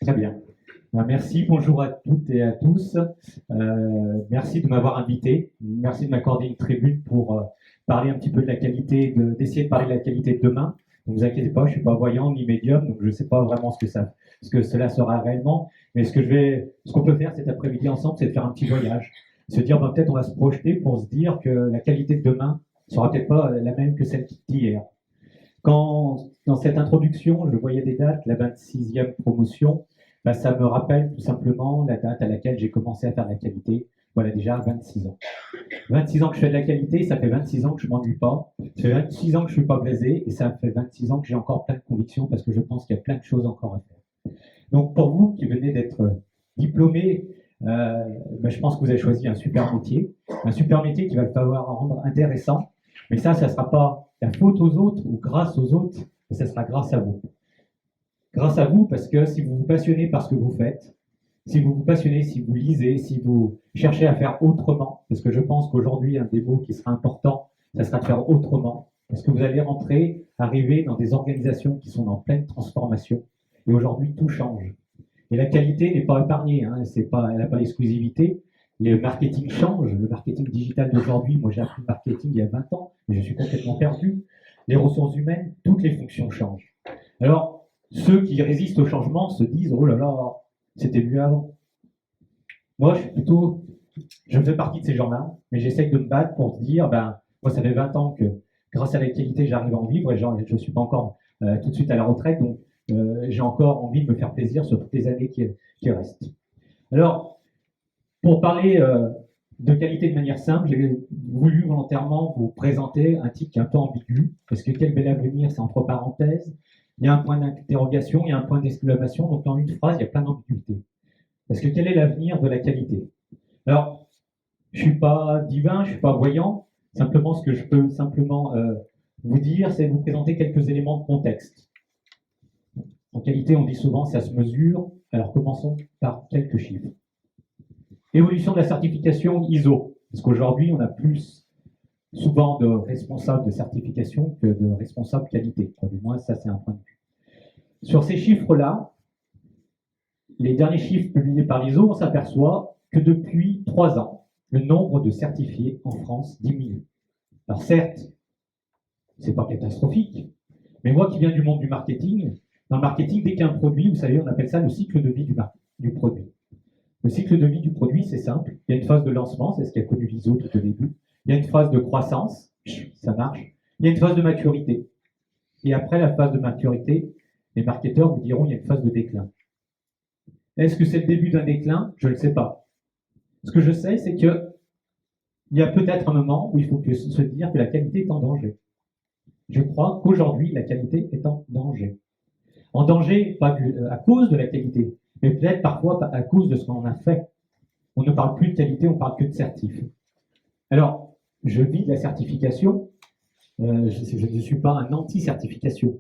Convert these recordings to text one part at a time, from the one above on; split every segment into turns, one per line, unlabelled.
Très bien. Merci, bonjour à toutes et à tous. Merci de m'avoir invité. Merci de m'accorder une tribune pour parler un petit peu de la qualité, d'essayer de parler de la qualité de demain. Ne vous inquiétez pas, je ne suis pas voyant ni médium, donc je ne sais pas vraiment ce que cela sera réellement. Mais ce qu'on peut faire cet après-midi ensemble, c'est de faire un petit voyage. Se dire, ben, peut-être on va se projeter pour se dire que la qualité de demain sera peut-être pas la même que celle d'hier. Quand, dans cette introduction, je voyais des dates, la 26e promotion, ben, ça me rappelle tout simplement la date à laquelle j'ai commencé à faire de la qualité. Voilà, déjà 26 ans. 26 ans que je fais de la qualité, ça fait 26 ans que je ne m'ennuie pas. Ça fait 26 ans que je ne suis pas blasé et ça fait 26 ans que j'ai encore plein de convictions parce que je pense qu'il y a plein de choses encore à faire. Donc pour vous qui venez d'être diplômé, ben, je pense que vous avez choisi un super métier qui va falloir rendre intéressant. Mais ça ne sera pas la faute aux autres ou grâce aux autres, mais ça sera grâce à vous. Grâce à vous, parce que si vous vous passionnez par ce que vous faites, si vous vous passionnez, si vous lisez, si vous cherchez à faire autrement, parce que je pense qu'aujourd'hui, un des mots qui sera important, ça sera de faire autrement, parce que vous allez arriver dans des organisations qui sont en pleine transformation, et aujourd'hui, tout change. Et la qualité n'est pas épargnée, hein, elle n'a pas l'exclusivité. Le marketing change, le marketing digital d'aujourd'hui, moi j'ai appris le marketing il y a 20 ans, mais je suis complètement perdu. Les ressources humaines, toutes les fonctions changent. Alors, ceux qui résistent au changement se disent, oh là là, c'était mieux avant. Moi, je fais partie de ces gens-là, mais j'essaye de me battre pour se dire, ben, moi ça fait 20 ans que grâce à la qualité, j'arrive à en vivre et je ne suis pas encore tout de suite à la retraite, donc j'ai encore envie de me faire plaisir sur toutes les années qui restent. Alors, pour parler de qualité de manière simple, j'ai voulu volontairement vous présenter un titre qui est un peu ambigu, parce que quel bel avenir, c'est entre parenthèses, il y a un point d'interrogation, il y a un point d'exclamation, donc dans une phrase, il y a plein d'ambiguïtés. Parce que quel est l'avenir de la qualité? Alors, je ne suis pas divin, je ne suis pas voyant, simplement ce que je peux simplement vous dire, c'est vous présenter quelques éléments de contexte. En qualité, on dit souvent, ça se mesure, alors commençons par quelques chiffres. Évolution de la certification ISO, parce qu'aujourd'hui, on a plus souvent de responsables de certification que de responsables qualité. Du moins, ça, c'est un point de vue. Sur ces chiffres-là, les derniers chiffres publiés par l'ISO, on s'aperçoit que depuis 3 ans, le nombre de certifiés en France diminue. Alors certes, c'est pas catastrophique, mais moi qui viens du monde du marketing, dans le marketing, dès qu'il y a un produit, vous savez, on appelle ça le cycle de vie du produit. Le cycle de vie du produit, c'est simple. Il y a une phase de lancement, c'est ce qu'a connu l'ISO tout au début. Il y a une phase de croissance, ça marche. Il y a une phase de maturité. Et après la phase de maturité, les marketeurs vous diront qu'il y a une phase de déclin. Est-ce que c'est le début d'un déclin? Je ne le sais pas. Ce que je sais, c'est qu'il y a peut-être un moment où il faut se dire que la qualité est en danger. Je crois qu'aujourd'hui, la qualité est en danger. En danger, pas à cause de la qualité, mais peut-être parfois à cause de ce qu'on a fait. On ne parle plus de qualité, on parle que de certif. Alors, je vis de la certification, je ne suis pas un anti-certification.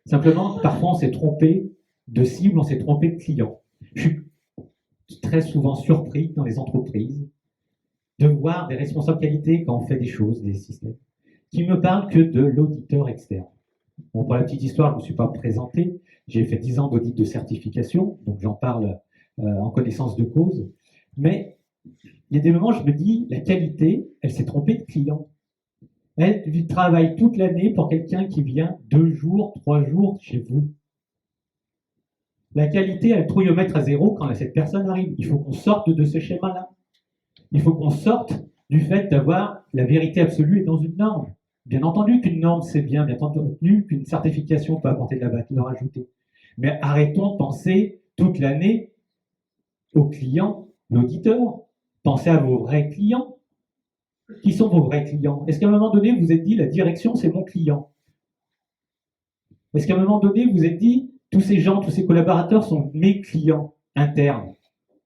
Simplement, parfois on s'est trompé de cible, on s'est trompé de client. Je suis très souvent surpris dans les entreprises de voir des responsables qualité quand on fait des choses, des systèmes, qui me parlent que de l'auditeur externe. Bon, pour la petite histoire, je ne me suis pas présenté. J'ai fait 10 ans d'audit de certification, donc j'en parle en connaissance de cause. Mais il y a des moments où je me dis, la qualité, elle s'est trompée de client. Elle travaille toute l'année pour quelqu'un qui vient 2 jours, 3 jours chez vous. La qualité, elle trouille au mètre à zéro quand cette personne arrive. Il faut qu'on sorte de ce schéma-là. Il faut qu'on sorte du fait d'avoir la vérité absolue et dans une norme. Bien entendu qu'une norme, c'est bien entendu qu'une certification peut apporter de la valeur ajoutée. Mais arrêtons de penser toute l'année au client, l'auditeur. Pensez à vos vrais clients. Qui sont vos vrais clients? Est-ce qu'à un moment donné, vous vous êtes dit, la direction, c'est mon client? Est-ce qu'à un moment donné, vous vous êtes dit, tous ces gens, tous ces collaborateurs sont mes clients internes?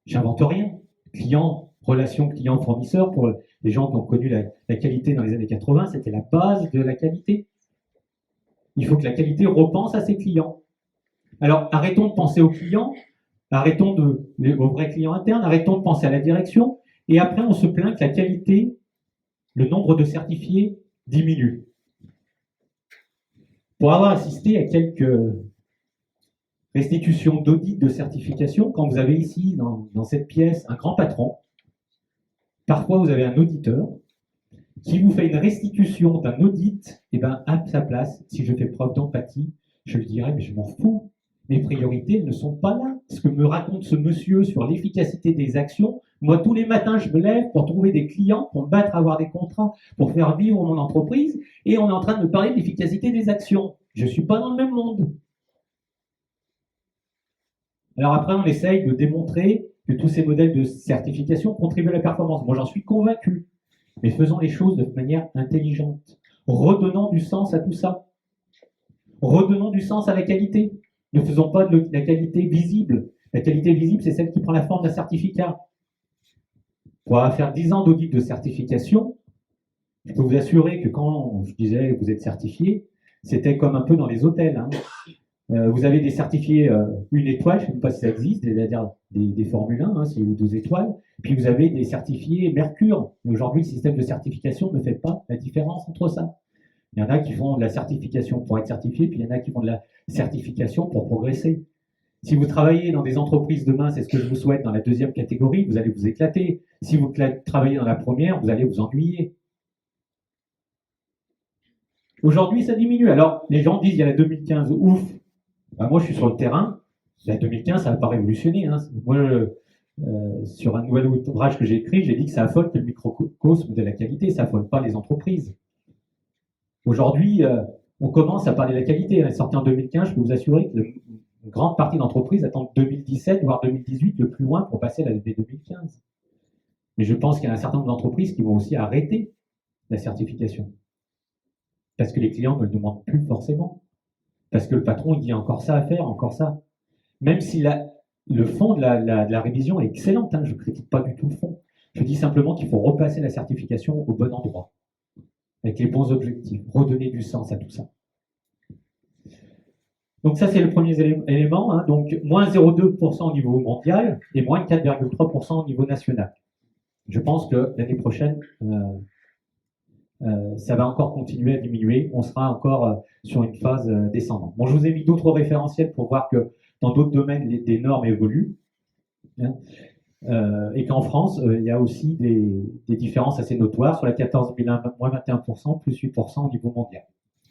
J'invente rien. Client, relation client-fournisseur, pour les gens qui ont connu la qualité dans les années 80, c'était la base de la qualité. Il faut que la qualité repense à ses clients. Alors, arrêtons de penser aux clients, arrêtons aux vrais clients internes, arrêtons de penser à la direction, et après, on se plaint que la qualité, le nombre de certifiés diminue. Pour avoir assisté à quelques restitution d'audit, de certification. Quand vous avez ici, dans cette pièce, un grand patron, parfois vous avez un auditeur qui vous fait une restitution d'un audit, et bien à sa place, si je fais preuve d'empathie, je lui dirais, mais je m'en fous, mes priorités ne sont pas là. Ce que me raconte ce monsieur sur l'efficacité des actions, moi tous les matins je me lève pour trouver des clients, pour me battre à avoir des contrats, pour faire vivre mon entreprise, et on est en train de me parler de l'efficacité des actions. Je ne suis pas dans le même monde. Alors après, on essaye de démontrer que tous ces modèles de certification contribuent à la performance. Moi, j'en suis convaincu. Mais faisons les choses de manière intelligente. Redonnons du sens à tout ça. Redonnons du sens à la qualité. Ne faisons pas de la qualité visible. La qualité visible, c'est celle qui prend la forme d'un certificat. Pour avoir fait 10 ans d'audit de certification, je peux vous assurer que quand je disais que vous êtes certifié, c'était comme un peu dans les hôtels. Hein. Vous avez des certifiés 1 étoile, je ne sais même pas si ça existe, c'est-à-dire des Formule 1, hein, c'est 2 étoiles. Puis vous avez des certifiés Mercure. Et aujourd'hui, le système de certification ne fait pas la différence entre ça. Il y en a qui font de la certification pour être certifié, puis il y en a qui font de la certification pour progresser. Si vous travaillez dans des entreprises demain, c'est ce que je vous souhaite, dans la deuxième catégorie, vous allez vous éclater. Si vous travaillez dans la première, vous allez vous ennuyer. Aujourd'hui, ça diminue. Alors, les gens disent, il y a la 2015, ouf. Ben, moi, je suis sur le terrain. La 2015, ça n'a pas révolutionné. Hein. Moi, sur un nouvel ouvrage que j'ai écrit, j'ai dit que ça affole que le microcosme de la qualité, ça affole pas les entreprises. Aujourd'hui, on commence à parler de la qualité. Elle est sortie en 2015, je peux vous assurer que une grande partie d'entreprises attendent 2017, voire 2018, le plus loin pour passer à la 2015. Mais je pense qu'il y a un certain nombre d'entreprises qui vont aussi arrêter la certification. Parce que les clients ne le demandent plus forcément. Parce que le patron, il dit encore ça à faire, encore ça. Même si le fond de la révision est excellent, hein, je ne critique pas du tout le fond. Je dis simplement qu'il faut repasser la certification au bon endroit, avec les bons objectifs, redonner du sens à tout ça. Donc ça, c'est le premier élément. Hein, donc, moins 0,2% au niveau mondial et moins 4,3% au niveau national. Je pense que l'année prochaine, ça va encore continuer à diminuer. On sera encore sur une phase descendante. Bon, je vous ai mis d'autres référentiels pour voir que dans d'autres domaines, des normes évoluent. Hein, et qu'en France, il y a aussi des différences assez notoires. Sur la 14001, moins 21%, plus 8% au niveau mondial.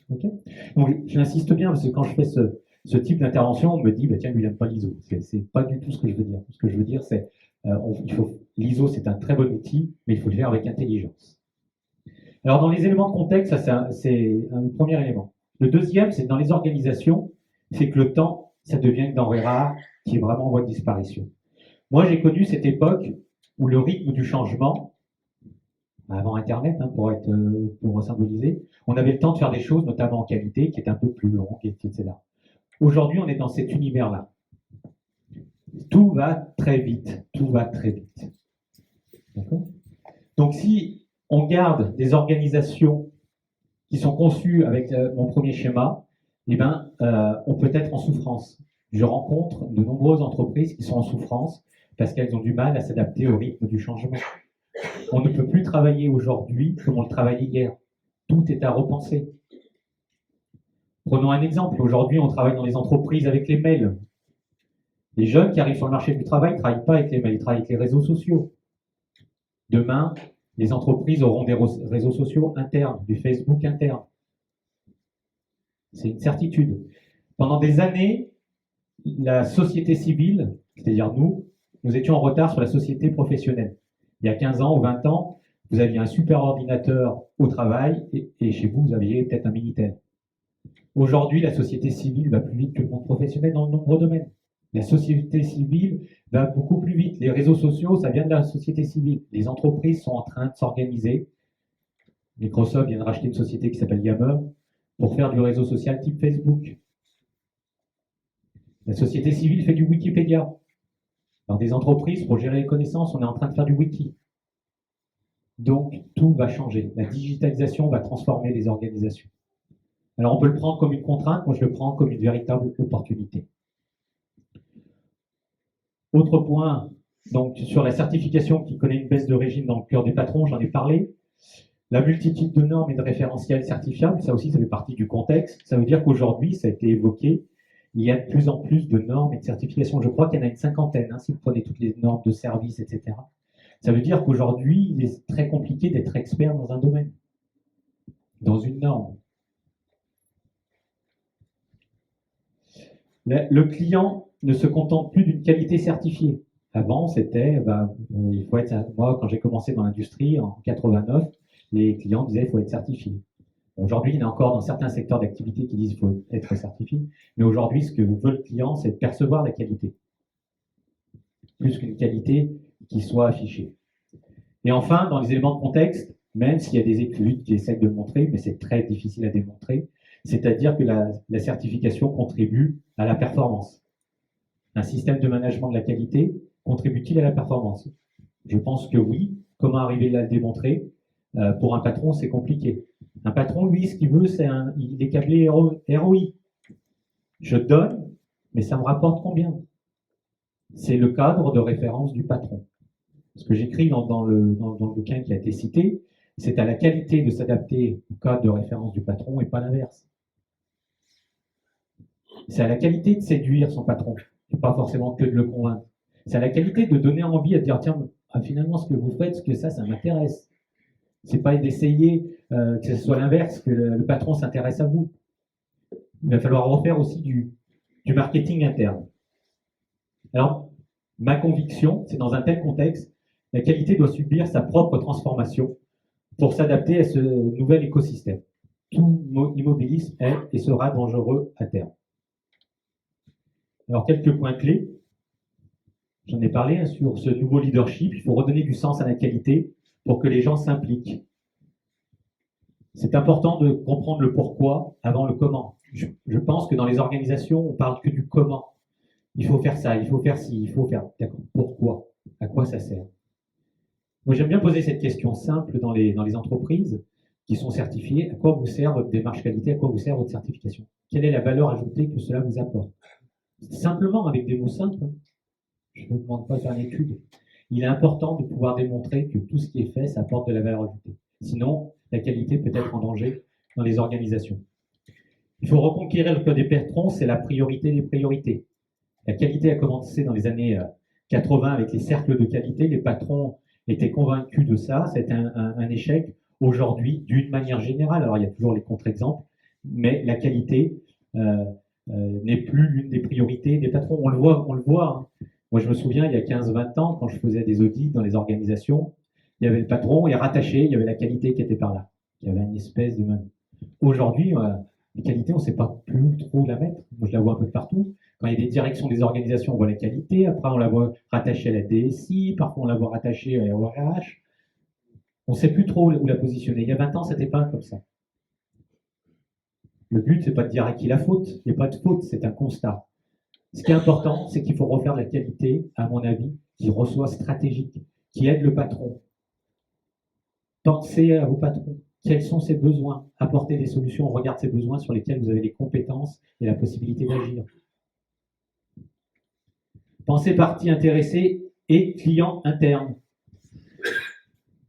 Okay, donc, j'insiste bien parce que quand je fais ce type d'intervention, on me dit, bah, tiens, lui, il n'aime pas l'ISO. C'est pas du tout ce que je veux dire. Ce que je veux dire, c'est l'ISO, c'est un très bon outil, mais il faut le faire avec intelligence. Alors, dans les éléments de contexte, ça, c'est un premier élément. Le deuxième, c'est dans les organisations, c'est que le temps, ça devient une denrée rare qui est vraiment en voie de disparition. Moi, j'ai connu cette époque où le rythme du changement, avant Internet, hein, pour symboliser, on avait le temps de faire des choses, notamment en qualité, qui étaient un peu plus longues, etc. Aujourd'hui, on est dans cet univers-là. Tout va très vite, tout va très vite. D'accord ? Donc, si on garde des organisations qui sont conçues avec mon premier schéma, eh ben, on peut être en souffrance. Je rencontre de nombreuses entreprises qui sont en souffrance parce qu'elles ont du mal à s'adapter au rythme du changement. On ne peut plus travailler aujourd'hui comme on le travaillait hier. Tout est à repenser. Prenons un exemple. Aujourd'hui, on travaille dans les entreprises avec les mails. Les jeunes qui arrivent sur le marché du travail ne travaillent pas avec les mails, ils travaillent avec les réseaux sociaux. Demain, les entreprises auront des réseaux sociaux internes, du Facebook interne. C'est une certitude. Pendant des années, la société civile, c'est-à-dire nous étions en retard sur la société professionnelle. Il y a 15 ans ou 20 ans, vous aviez un super ordinateur au travail et chez vous, vous aviez peut-être un Minitel. Aujourd'hui, la société civile va plus vite que le monde professionnel dans de nombreux domaines. La société civile va beaucoup plus vite. Les réseaux sociaux, ça vient de la société civile. Les entreprises sont en train de s'organiser. Microsoft vient de racheter une société qui s'appelle Yammer pour faire du réseau social type Facebook. La société civile fait du Wikipédia. Dans des entreprises, pour gérer les connaissances, on est en train de faire du wiki. Donc, tout va changer. La digitalisation va transformer les organisations. Alors, on peut le prendre comme une contrainte, moi je le prends comme une véritable opportunité. Autre point, donc sur la certification qui connaît une baisse de régime dans le cœur des patrons, j'en ai parlé. La multitude de normes et de référentiels certifiables, ça aussi, ça fait partie du contexte. Ça veut dire qu'aujourd'hui, ça a été évoqué, il y a de plus en plus de normes et de certifications. Je crois qu'il y en a une cinquantaine, hein, si vous prenez toutes les normes de service, etc. Ça veut dire qu'aujourd'hui, il est très compliqué d'être expert dans un domaine, dans une norme. Le client ne se contente plus d'une qualité certifiée. Avant, c'était, il faut être, moi, quand j'ai commencé dans l'industrie en 89, les clients disaient il faut être certifié. Aujourd'hui, il y en a encore dans certains secteurs d'activité qui disent qu'il faut être certifié, mais aujourd'hui, ce que veut le client, c'est de percevoir la qualité, plus qu'une qualité qui soit affichée. Et enfin, dans les éléments de contexte, même s'il y a des études qui essaient de le montrer, mais c'est très difficile à démontrer, c'est-à-dire que la certification contribue à la performance. Un système de management de la qualité contribue-t-il à la performance? Je pense que oui. Comment arriver à le démontrer? Pour un patron, c'est compliqué. Un patron, lui, ce qu'il veut, il est câblé ROI. Je donne, mais ça me rapporte combien? C'est le cadre de référence du patron. Ce que j'écris dans le bouquin qui a été cité, c'est à la qualité de s'adapter au cadre de référence du patron et pas l'inverse. C'est à la qualité de séduire son patron, et pas forcément que de le convaincre. C'est à la qualité de donner envie à dire tiens, finalement, ce que vous faites, ça m'intéresse. C'est pas d'essayer que ce soit l'inverse, que le patron s'intéresse à vous. Il va falloir refaire aussi du marketing interne. Alors, ma conviction, c'est dans un tel contexte, la qualité doit subir sa propre transformation pour s'adapter à ce nouvel écosystème. Tout immobilisme est et sera dangereux à terme. Alors, quelques points clés. J'en ai parlé sur ce nouveau leadership. Il faut redonner du sens à la qualité pour que les gens s'impliquent. C'est important de comprendre le pourquoi avant le comment. Je pense que dans les organisations, on parle que du comment. Il faut faire ça, il faut faire ci, il faut faire... D'accord, pourquoi? À quoi ça sert? Moi, j'aime bien poser cette question simple dans les entreprises qui sont certifiées. À quoi vous sert votre démarche qualité? À quoi vous sert votre certification? Quelle est la valeur ajoutée que cela vous apporte? Simplement, avec des mots simples. Je ne vous demande pas de faire une étude. Il est important de pouvoir démontrer que tout ce qui est fait, ça apporte de la valeur ajoutée. Sinon, la qualité peut être en danger dans les organisations. Il faut reconquérir le code des patrons, c'est la priorité des priorités. La qualité a commencé dans les années 80 avec les cercles de qualité. Les patrons étaient convaincus de ça. C'était un échec. Aujourd'hui, d'une manière générale, alors il y a toujours les contre-exemples, mais la qualité n'est plus l'une des priorités des patrons. On le voit. Hein. Moi, je me souviens, il y a 15-20 ans, quand je faisais des audits dans les organisations, il y avait le patron, et rattaché, il y avait la qualité qui était par là. Il y avait une espèce de même. Aujourd'hui, la qualité, on ne sait pas plus trop la mettre. Moi, je la vois un peu de partout. Quand il y a des directions des organisations, on voit la qualité. Après, on la voit rattachée à la DSI. Parfois, on la voit rattachée à RH. On ne sait plus trop où la positionner. Il y a 20 ans, ce n'était pas comme ça. Le but, c'est pas de dire à qui la faute. Il n'y a pas de faute, c'est un constat. Ce qui est important, c'est qu'il faut refaire de la qualité, à mon avis, qui reçoit stratégique, qui aide le patron. Pensez à vos patrons. Quels sont ses besoins? Apportez des solutions, on regarde ces besoins sur lesquels vous avez les compétences et la possibilité d'agir. Pensez partie intéressée et client interne.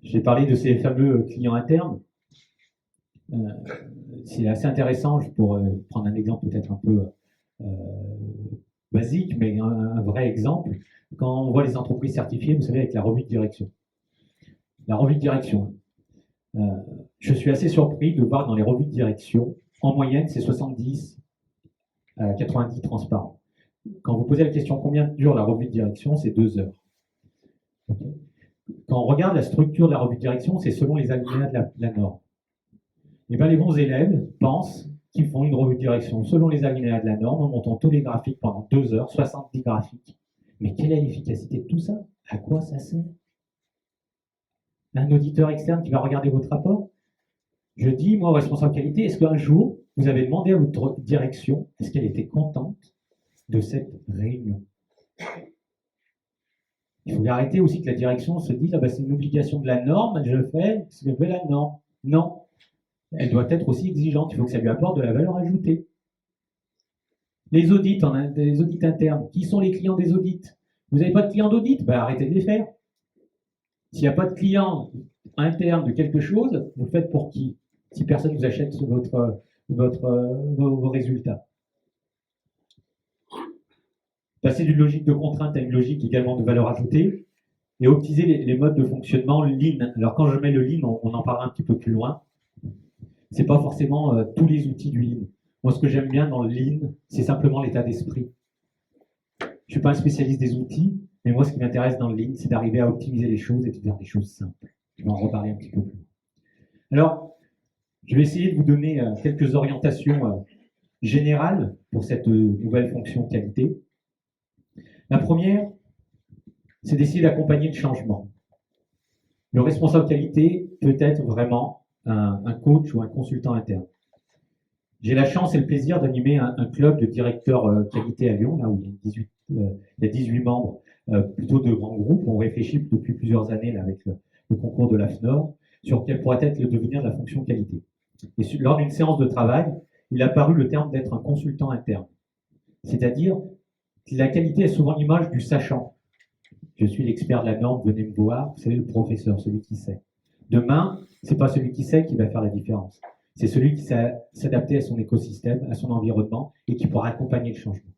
J'ai parlé de ces fameux clients internes. C'est assez intéressant, je pourrais prendre un exemple peut-être un peu basique, mais un vrai exemple. Quand on voit les entreprises certifiées, vous savez, avec la revue de direction. La revue de direction. Je suis assez surpris de voir dans les revues de direction, en moyenne, c'est 70 à 90 transparents. Quand vous posez la question combien dure la revue de direction, c'est 2 heures. Okay. Quand on regarde la structure de la revue de direction, c'est selon les alinéas de la norme. Et bien, les bons élèves pensent qu'ils font une revue de direction selon les alinéas de la norme, en montant tous les graphiques pendant 2 heures, 70 graphiques. Mais quelle est l'efficacité de tout ça? À quoi ça sert? Un auditeur externe qui va regarder votre rapport? Je dis, moi, responsable qualité, est-ce qu'un jour, vous avez demandé à votre direction, est-ce qu'elle était contente de cette réunion? Il faut arrêter aussi que la direction se dise, c'est une obligation de la norme, je fais ce que fait la norme. Non, elle doit être aussi exigeante, il faut que ça lui apporte de la valeur ajoutée. Les audits, des audits internes, qui sont les clients des audits? Vous n'avez pas de clients d'audit? Arrêtez de les faire. S'il n'y a pas de client interne de quelque chose, vous le faites pour qui? Si personne ne vous achète vos résultats. Passer d'une logique de contrainte à une logique également de valeur ajoutée, et optimiser les modes de fonctionnement Lean. Alors quand je mets le Lean, on en parlera un petit peu plus loin. C'est pas forcément tous les outils du Lean. Moi, ce que j'aime bien dans le Lean, c'est simplement l'état d'esprit. Je suis pas un spécialiste des outils, mais moi, ce qui m'intéresse dans le Lean, c'est d'arriver à optimiser les choses et de faire des choses simples. Je vais en reparler un petit peu plus. Alors, je vais essayer de vous donner quelques orientations générales pour cette nouvelle fonction qualité. La première, c'est d'essayer d'accompagner le changement. Le responsable qualité peut être vraiment un coach ou un consultant interne. J'ai la chance et le plaisir d'animer un club de directeurs qualité à Lyon, là où il y a 18 membres, plutôt de grands groupes. On réfléchit depuis plusieurs années là, avec le concours de l'AFNOR sur quel pourrait être le devenir de la fonction qualité. Et lors d'une séance de travail, il a paru le terme d'être un consultant interne. C'est-à-dire que la qualité est souvent l'image du sachant. Je suis l'expert de la norme, venez me voir, vous savez, le professeur, celui qui sait. Demain, c'est pas celui qui sait qui va faire la différence. C'est celui qui sait s'adapter à son écosystème, à son environnement et qui pourra accompagner le changement.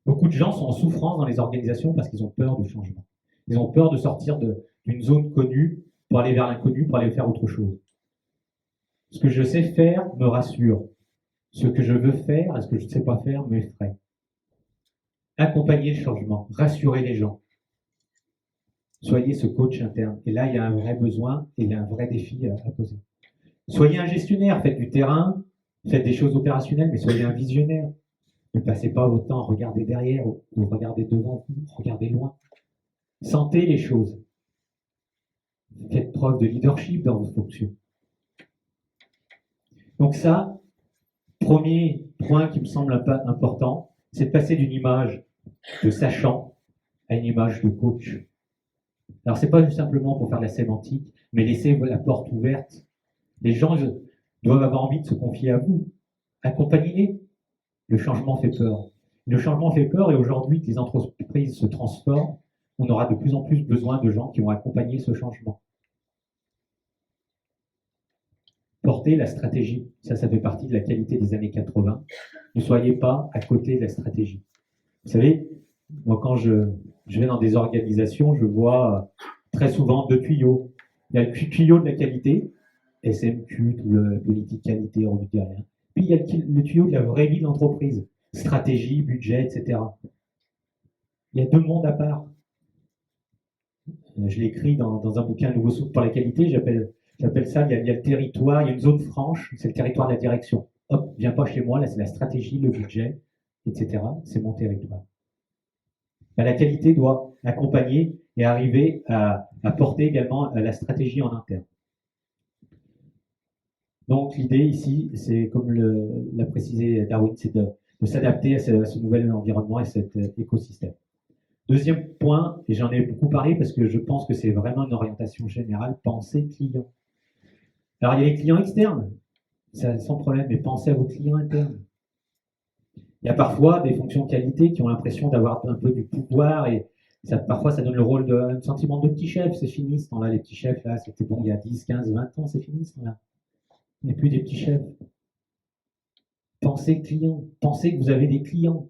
Beaucoup de gens sont en souffrance dans les organisations parce qu'ils ont peur du changement. Ils ont peur de sortir d'une zone connue pour aller vers l'inconnu, pour aller faire autre chose. Ce que je sais faire me rassure. Ce que je veux faire et ce que je ne sais pas faire m'effraie. Accompagner le changement, rassurer les gens. Soyez ce coach interne. Et là, il y a un vrai besoin et il y a un vrai défi à poser. Soyez un gestionnaire, faites du terrain, faites des choses opérationnelles, mais soyez un visionnaire. Ne passez pas votre temps à regarder derrière ou regarder devant vous, regardez loin. Sentez les choses. Faites preuve de leadership dans vos fonctions. Donc ça, premier point qui me semble important, c'est de passer d'une image de sachant à une image de coach. Alors c'est pas simplement pour faire de la sémantique, mais laisser la porte ouverte. Les gens doivent avoir envie de se confier à vous. Accompagnez-les. Le changement fait peur. Le changement fait peur et aujourd'hui que les entreprises se transforment, on aura de plus en plus besoin de gens qui vont accompagner ce changement. Porter la stratégie, ça fait partie de la qualité des années 80. Ne soyez pas à côté de la stratégie. Vous savez, moi quand je vais dans des organisations, je vois très souvent deux tuyaux. Il y a le tuyau de la qualité, SMQ, tout le politique qualité, on ne dit rien. Puis il y a le tuyau de la vraie vie de l'entreprise, stratégie, budget, etc. Il y a deux mondes à part. Je l'ai écrit dans un bouquin, Nouveau souffle pour la qualité, j'appelle ça, il y a le territoire, il y a une zone franche, c'est le territoire de la direction. Hop, viens pas chez moi, là c'est la stratégie, le budget, etc. C'est mon territoire. La qualité doit accompagner et arriver à porter également la stratégie en interne. Donc l'idée ici, c'est comme l'a précisé Darwin, c'est de s'adapter à ce nouvel environnement et cet écosystème. Deuxième point, et j'en ai beaucoup parlé parce que je pense que c'est vraiment une orientation générale, penser client. Alors il y a les clients externes, sans problème, mais pensez à vos clients internes. Il y a parfois des fonctions de qualité qui ont l'impression d'avoir un peu du pouvoir et parfois ça donne le rôle d'un sentiment de petit chef, c'est fini ce temps-là, les petits chefs là, c'était bon il y a 10, 15, 20 ans, c'est fini ce temps-là. Il n'y a plus des petits chefs. Pensez client, pensez que vous avez des clients.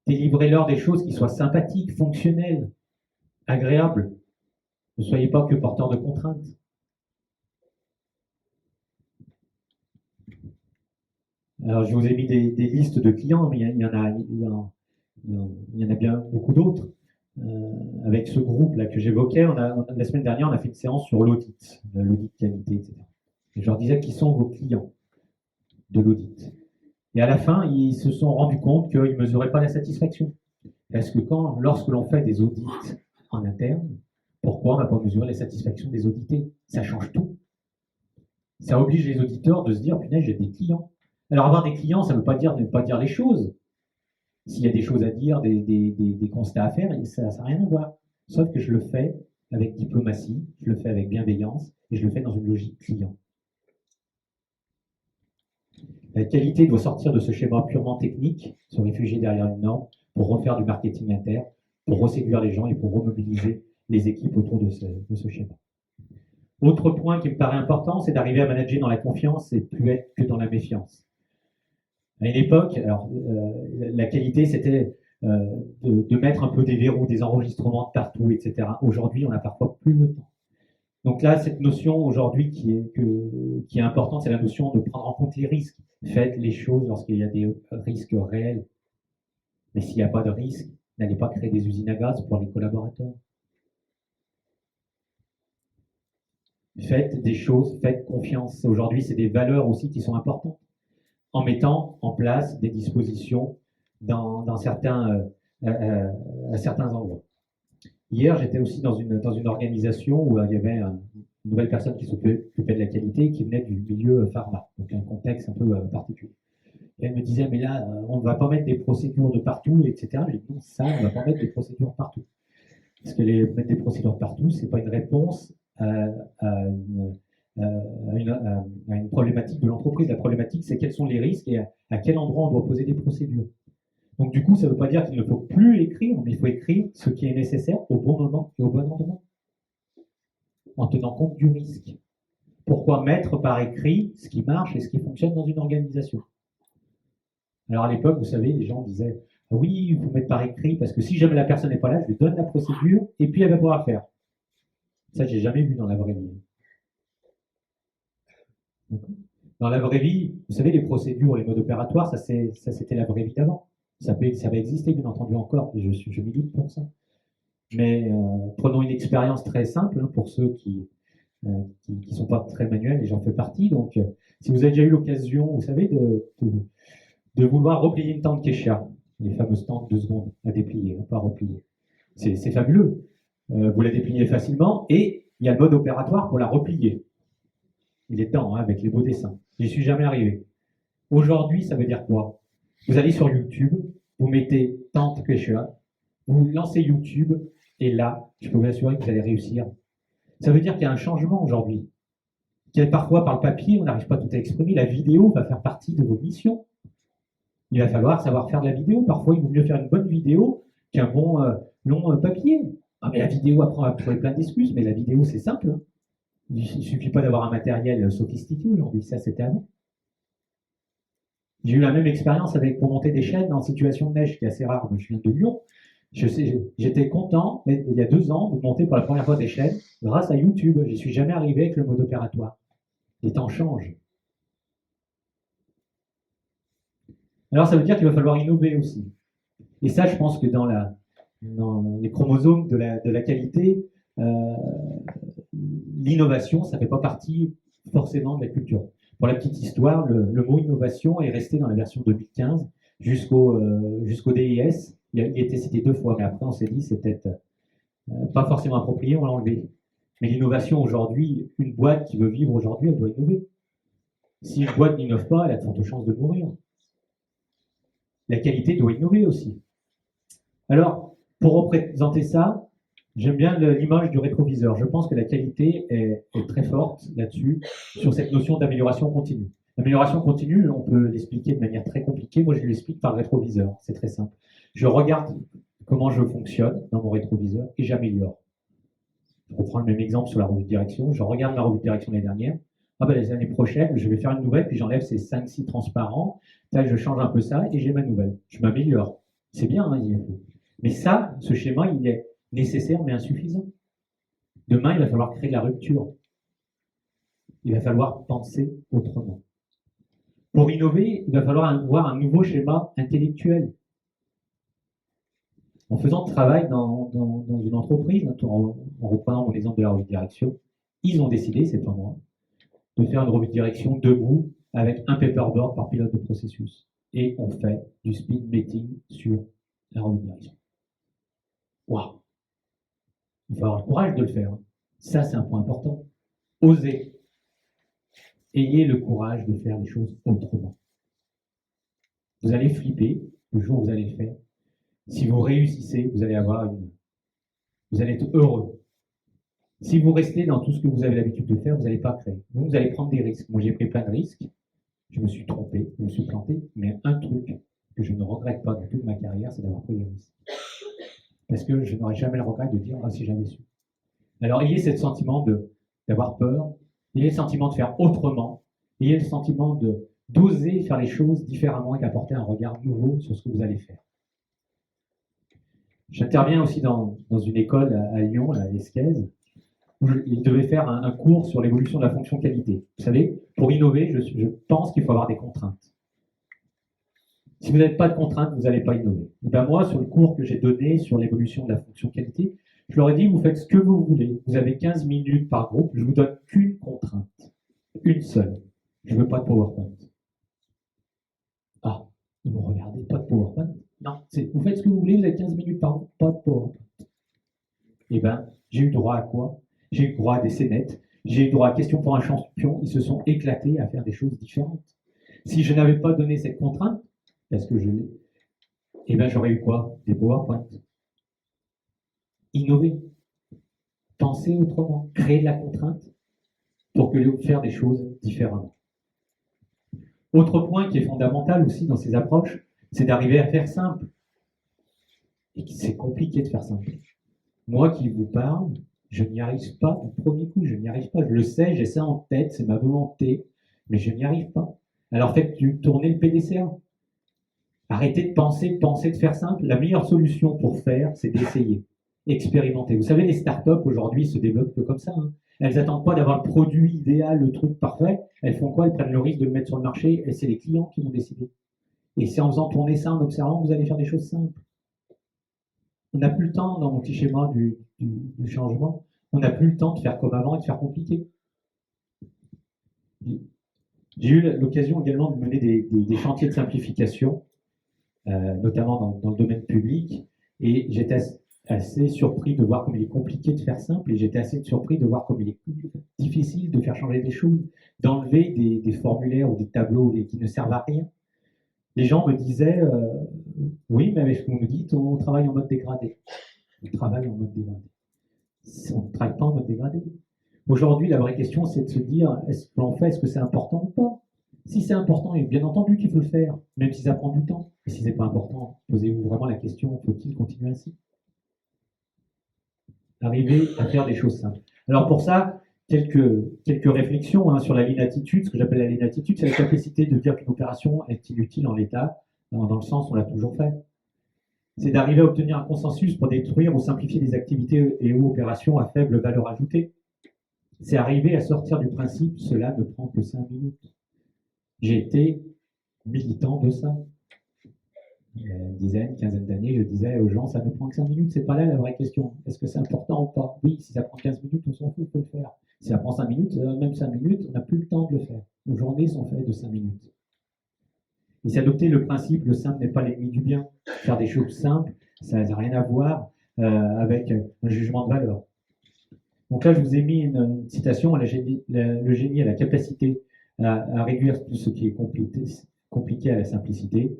Délivrez-leur des choses qui soient sympathiques, fonctionnelles, agréables. Ne soyez pas que porteurs de contraintes. Alors, je vous ai mis des listes de clients, mais il y en a bien beaucoup d'autres. Avec ce groupe-là que j'évoquais, la semaine dernière, on a fait une séance sur l'audit qualité, etc. Et je leur disais qui sont vos clients de l'audit. Et à la fin, ils se sont rendus compte qu'ils ne mesuraient pas la satisfaction. Parce que lorsque l'on fait des audits en interne, pourquoi on ne va pas mesurer la satisfaction des audités? Ça change tout. Ça oblige les auditeurs de se dire, punaise, j'ai des clients. Alors avoir des clients, ça ne veut pas dire ne pas dire les choses. S'il y a des choses à dire, des constats à faire, ça n'a rien à voir. Sauf que je le fais avec diplomatie, je le fais avec bienveillance, et je le fais dans une logique client. La qualité doit sortir de ce schéma purement technique, se réfugier derrière une norme, pour refaire du marketing interne, pour reséduire les gens et pour remobiliser les équipes autour de ce schéma. Autre point qui me paraît important, c'est d'arriver à manager dans la confiance et plus être que dans la méfiance. À une époque, alors, la qualité, c'était de mettre un peu des verrous, des enregistrements de partout, etc. Aujourd'hui, on n'a parfois plus le temps. Donc là, cette notion aujourd'hui qui est importante, c'est la notion de prendre en compte les risques. Faites les choses lorsqu'il y a des risques réels. Mais s'il n'y a pas de risque, n'allez pas créer des usines à gaz pour les collaborateurs. Faites des choses, faites confiance. Aujourd'hui, c'est des valeurs aussi qui sont importantes. En mettant en place des dispositions à certains endroits. Hier, j'étais aussi dans une organisation où il y avait une nouvelle personne qui s'occupait de la qualité qui venait du milieu pharma, donc un contexte un peu particulier. Et elle me disait, mais là, on ne va pas mettre des procédures de partout, etc. J'ai dit, non, ça, on ne va pas mettre des procédures partout. Parce que mettre des procédures partout, ce n'est pas une réponse à une problématique de l'entreprise. La problématique, c'est quels sont les risques et à quel endroit on doit poser des procédures. Donc du coup, ça ne veut pas dire qu'il ne faut plus écrire, mais il faut écrire ce qui est nécessaire au bon moment et au bon endroit, en tenant compte du risque. Pourquoi mettre par écrit ce qui marche et ce qui fonctionne dans une organisation? Alors à l'époque, vous savez, les gens disaient « Oui, il faut mettre par écrit, parce que si jamais la personne n'est pas là, je lui donne la procédure, et puis elle va pouvoir faire. » Ça, j'ai jamais vu dans la vraie vie. Dans la vraie vie, vous savez, les procédures, les modes opératoires, ça c'était la vraie vie d'avant. Ça va exister, bien entendu, encore, et je milite pour ça. Mais prenons une expérience très simple hein, pour ceux qui sont pas très manuels, et j'en fais partie. Donc, si vous avez déjà eu l'occasion, vous savez, de vouloir replier une tente Kesha, les fameuses tentes 2 secondes à déplier, hein, pas replier. C'est fabuleux. Vous la dépliez facilement, et il y a le mode opératoire pour la replier. Il est temps, hein, avec les beaux dessins. J'y suis jamais arrivé. Aujourd'hui, ça veut dire quoi? Vous allez sur YouTube, vous mettez tente Kesha, vous lancez YouTube, et là, je peux vous assurer que vous allez réussir. Ça veut dire qu'il y a un changement aujourd'hui. Parfois, par le papier, on n'arrive pas tout à exprimer. La vidéo va faire partie de vos missions. Il va falloir savoir faire de la vidéo. Parfois, il vaut mieux faire une bonne vidéo qu'un bon long papier. Ah, mais la vidéo, après, on va trouver plein d'excuses, mais la vidéo, c'est simple. Hein. Il ne suffit pas d'avoir un matériel sophistiqué aujourd'hui. Ça, c'était avant. J'ai eu la même expérience pour monter des chaînes en situation de neige, qui est assez rare. Je viens de Lyon. J'étais content, il y a 2 ans, de monter pour la première fois des chaînes grâce à YouTube. Je n'y suis jamais arrivé avec le mode opératoire. Les temps changent. Alors, ça veut dire qu'il va falloir innover aussi. Et ça, je pense que dans les chromosomes de la qualité, l'innovation, ça ne fait pas partie forcément de la culture. Pour la petite histoire, le mot innovation est resté dans la version 2015 jusqu'au DIS. Il était cité 2 fois, mais après on s'est dit c'est peut-être pas forcément approprié, on l'a enlevé. Mais l'innovation aujourd'hui, une boîte qui veut vivre aujourd'hui, elle doit innover. Si une boîte n'innove pas, elle a de fortes chances de mourir. La qualité doit innover aussi. Alors, pour représenter ça, j'aime bien l'image du rétroviseur. Je pense que la qualité est très forte là-dessus, sur cette notion d'amélioration continue. L'amélioration continue, on peut l'expliquer de manière très compliquée. Moi, je l'explique par rétroviseur. C'est très simple. Je regarde comment je fonctionne dans mon rétroviseur et j'améliore. Je reprends le même exemple sur la revue de direction. Je regarde ma revue de direction l'année dernière. Ah ben, les années prochaines, je vais faire une nouvelle, puis j'enlève ces 5-6 transparents. Là, je change un peu ça et j'ai ma nouvelle. Je m'améliore. C'est bien, hein, il faut. Mais ça, ce schéma, il est nécessaire mais insuffisant. Demain, il va falloir créer de la rupture. Il va falloir penser autrement. Pour innover, il va falloir avoir un nouveau schéma intellectuel. En faisant ce travail dans une entreprise, en reprenant mon exemple de la revue de direction, ils ont décidé, c'est pas moi, de faire une revue de direction debout avec un paperboard par pilote de processus. Et on fait du speed meeting sur la revue de direction. Waouh! Il faut avoir le courage de le faire. Ça, c'est un point important. Osez. Ayez le courage de faire les choses autrement. Vous allez flipper le jour où vous allez le faire. Si vous réussissez, vous allez être heureux. Si vous restez dans tout ce que vous avez l'habitude de faire, vous n'allez pas créer. Donc, vous allez prendre des risques. Moi, j'ai pris plein de risques. Je me suis trompé, je me suis planté. Mais un truc que je ne regrette pas dans toute ma carrière, c'est d'avoir pris des risques. Parce que je n'aurai jamais le regret de dire « Ah, si j'avais su ». Alors, ayez ce sentiment d'avoir peur, ayez le sentiment de faire autrement, ayez le sentiment d'oser faire les choses différemment et d'apporter un regard nouveau sur ce que vous allez faire. J'interviens aussi dans une école à Lyon, la l'ESCES, où il devait faire un cours sur l'évolution de la fonction qualité. Vous savez, pour innover, je pense qu'il faut avoir des contraintes. Si vous n'avez pas de contraintes, vous n'allez pas innover. Et ben moi, sur le cours que j'ai donné sur l'évolution de la fonction qualité, je leur ai dit, vous faites ce que vous voulez. Vous avez 15 minutes par groupe, je vous donne qu'une contrainte. Une seule. Je ne veux pas de PowerPoint. Ah, ils m'ont regardé, pas de PowerPoint. Non, vous faites ce que vous voulez, vous avez 15 minutes par groupe, pas de PowerPoint. Eh ben, j'ai eu droit à quoi? J'ai eu droit à des scénettes, j'ai eu droit à questions pour un champion, ils se sont éclatés à faire des choses différentes. Si je n'avais pas donné cette contrainte, parce que je l'ai, eh ben j'aurais eu quoi? Des PowerPoint. Innover, penser autrement, créer de la contrainte pour faire des choses différemment. Autre point qui est fondamental aussi dans ces approches, c'est d'arriver à faire simple. Et c'est compliqué de faire simple. Moi qui vous parle, je n'y arrive pas du premier coup, je n'y arrive pas. Je le sais, j'ai ça en tête, c'est ma volonté, mais je n'y arrive pas. Alors faites tourner le PDCA. Arrêtez de penser, de faire simple. La meilleure solution pour faire, c'est d'essayer, expérimenter. Vous savez, les startups aujourd'hui se développent que comme ça. Hein. Elles n'attendent pas d'avoir le produit idéal, le truc parfait. Elles font quoi? Elles prennent le risque de le mettre sur le marché et c'est les clients qui vont décider. Et c'est en faisant tourner ça, en observant, que vous allez faire des choses simples. On n'a plus le temps, dans mon petit schéma du changement, on n'a plus le temps de faire comme avant et de faire compliqué. J'ai eu l'occasion également de mener des chantiers de simplification, notamment dans le domaine public, et j'étais assez surpris de voir comme il est compliqué de faire simple, et j'étais assez surpris de voir comme il est difficile de faire changer des choses, d'enlever des formulaires ou des tableaux qui ne servent à rien. Les gens me disaient, oui, mais avec ce que vous me dites, on travaille en mode dégradé. On travaille en mode dégradé. On ne travaille pas en mode dégradé. Aujourd'hui, la vraie question, c'est de se dire, est-ce que l'on fait, est-ce que c'est important ou pas? Si c'est important, et bien entendu qu'il faut le faire, même si ça prend du temps. Et si c'est pas important, posez-vous vraiment la question, faut-il continuer ainsi? Arriver à faire des choses simples. Alors pour ça, quelques réflexions sur la lean attitude. Ce que j'appelle la lean attitude, c'est la capacité de dire qu'une opération est inutile en l'état, dans le sens où on l'a toujours fait. C'est d'arriver à obtenir un consensus pour détruire ou simplifier des activités et ou opérations à faible valeur ajoutée. C'est arriver à sortir du principe, cela ne prend que 5 minutes. J'ai été militant de ça. Il y a une dizaine, quinzaine d'années, je disais aux gens, ça ne prend que 5 minutes, c'est pas là la vraie question. Est-ce que c'est important ou pas? Oui, si ça prend 15 minutes, on s'en fout, il faut le faire. Si ça prend 5 minutes, même 5 minutes, on n'a plus le temps de le faire. Nos journées sont faites de 5 minutes. Et c'est adopter le principe, le simple n'est pas l'ennemi du bien. Faire des choses simples, ça n'a rien à voir avec un jugement de valeur. Donc là, je vous ai mis une citation, le génie a la capacité à réduire tout ce qui est compliqué à la simplicité.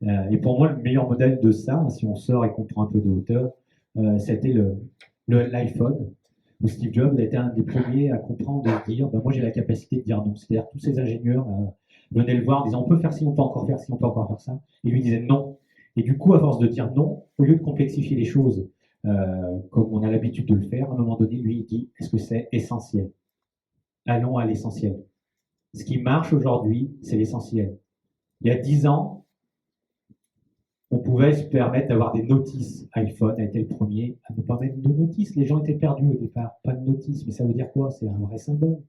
Et pour moi, le meilleur modèle de ça, si on sort et qu'on prend un peu de hauteur, c'était l'iPhone, où Steve Jobs a été un des premiers à comprendre, de se dire, moi j'ai la capacité de dire non. C'est-à-dire tous ces ingénieurs venaient le voir en disant, on peut faire ci, on peut encore faire ci, on peut encore faire ça. Et lui disait non. Et du coup, à force de dire non, au lieu de complexifier les choses, comme on a l'habitude de le faire, à un moment donné, lui, il dit, est-ce que c'est essentiel? Allons à l'essentiel. Ce qui marche aujourd'hui, c'est l'essentiel. Il y a 10 ans, on pouvait se permettre d'avoir des notices. iPhone a été le premier à ne pas mettre de notices. Les gens étaient perdus au départ. Pas de notices, mais ça veut dire quoi? C'est un vrai symbole.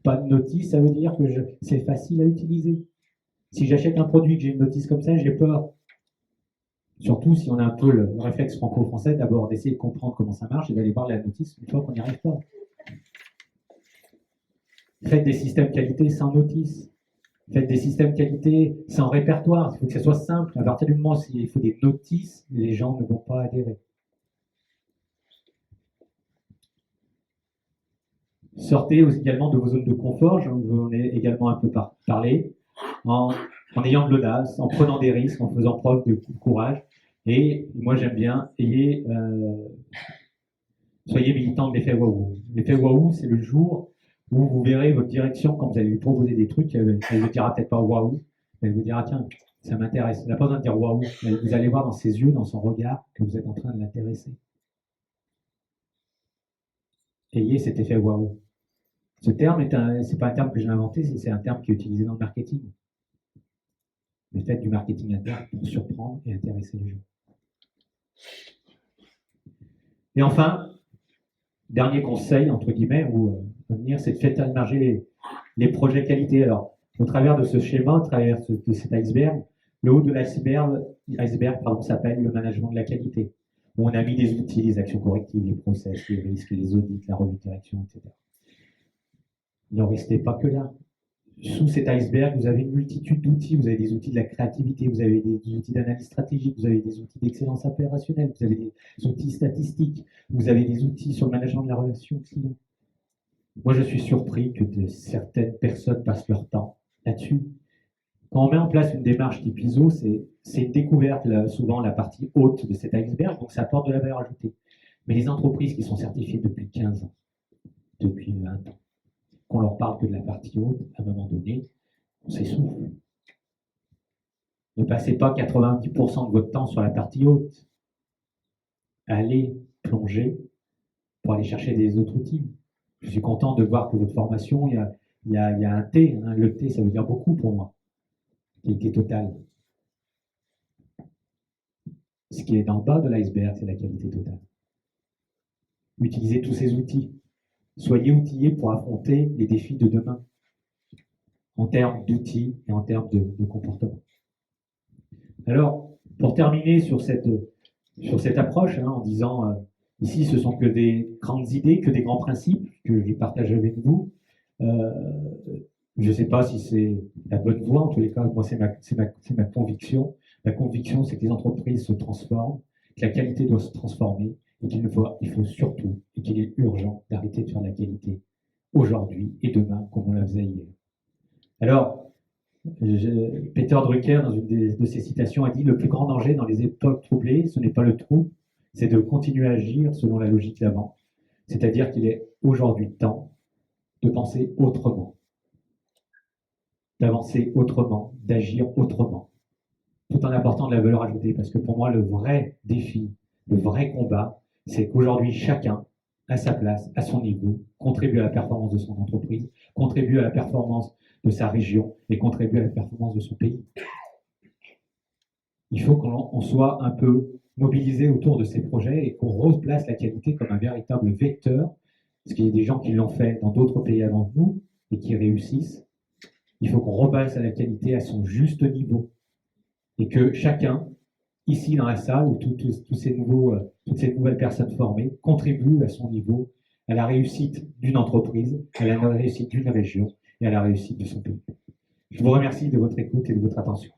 Pas de notice, ça veut dire que c'est facile à utiliser. Si j'achète un produit que j'ai une notice comme ça, j'ai peur. Surtout si on a un peu le réflexe franco-français, d'abord d'essayer de comprendre comment ça marche et d'aller voir la notice une fois qu'on n'y arrive pas. Faites des systèmes qualité sans notice. Faites des systèmes qualité sans répertoire. Il faut que ça soit simple. À partir du moment où il faut des notices, les gens ne vont pas adhérer. Sortez également de vos zones de confort, j'en ai également un peu parlé, en ayant de l'audace, en prenant des risques, en faisant preuve de courage. Et moi j'aime bien, soyez militant de l'effet waouh. L'effet waouh, c'est le jour où vous verrez votre direction, quand vous allez lui proposer des trucs, elle ne vous dira peut-être pas waouh, mais elle vous dira tiens, ça m'intéresse. Elle n'a pas besoin de dire waouh, mais vous allez voir dans ses yeux, dans son regard, que vous êtes en train de l'intéresser. Ayez cet effet waouh. Ce terme c'est pas un terme que j'ai inventé, c'est un terme qui est utilisé dans le marketing. Mais faites du marketing interne pour surprendre et intéresser les gens. Et enfin, dernier conseil, entre guillemets, ou venir, c'est de faire émerger les projets qualité. Alors, au travers de ce schéma, au travers de cet iceberg, le haut de l'iceberg s'appelle le management de la qualité. Où on a mis des outils, les actions correctives, les process, les risques, les audits, la revue de direction, etc. Il n'en restait pas que là. Sous cet iceberg, vous avez une multitude d'outils. Vous avez des outils de la créativité, vous avez des outils d'analyse stratégique, vous avez des outils d'excellence opérationnelle, vous avez des outils statistiques, vous avez des outils sur le management de la relation client. Moi, je suis surpris que certaines personnes passent leur temps là-dessus. Quand on met en place une démarche type ISO, c'est une découverte, là, souvent la partie haute de cet iceberg, donc ça apporte de la valeur ajoutée. Mais les entreprises qui sont certifiées depuis 15 ans, depuis 20 ans, qu'on leur parle que de la partie haute, à un moment donné, on s'essouffle. Ne passez pas 90% de votre temps sur la partie haute. Allez plonger pour aller chercher des autres outils. Je suis content de voir que votre formation, il y a un T. Hein. Le T, ça veut dire beaucoup pour moi. Qualité totale. Ce qui est dans le bas de l'iceberg, c'est la qualité totale. Utilisez tous ces outils. Soyez outillés pour affronter les défis de demain, en termes d'outils et en termes de comportement. Alors, pour terminer sur cette approche, hein, en disant, ici, ce sont que des grandes idées, que des grands principes que je partage avec vous. Je ne sais pas si c'est la bonne voie, en tous les cas, moi, c'est ma conviction. La conviction, c'est que les entreprises se transforment, que la qualité doit se transformer, et il faut surtout, et qu'il est urgent d'arrêter de faire la qualité aujourd'hui et demain, comme on la faisait hier. Alors, Peter Drucker, dans une de ses citations, a dit « Le plus grand danger dans les époques troublées, ce n'est pas le trou, c'est de continuer à agir selon la logique d'avant. » C'est-à-dire qu'il est aujourd'hui temps de penser autrement, d'avancer autrement, d'agir autrement, tout en apportant de la valeur ajoutée. Parce que pour moi, le vrai défi, le vrai combat, c'est qu'aujourd'hui, chacun, à sa place, à son niveau, contribue à la performance de son entreprise, contribue à la performance de sa région et contribue à la performance de son pays. Il faut qu'on soit un peu mobilisé autour de ces projets et qu'on replace la qualité comme un véritable vecteur, parce qu'il y a des gens qui l'ont fait dans d'autres pays avant nous et qui réussissent. Il faut qu'on repasse à la qualité à son juste niveau et que chacun, ici dans la salle, ou toutes ces nouvelles personnes formées, contribuent à son niveau à la réussite d'une entreprise, à la réussite d'une région et à la réussite de son pays. Je vous remercie de votre écoute et de votre attention.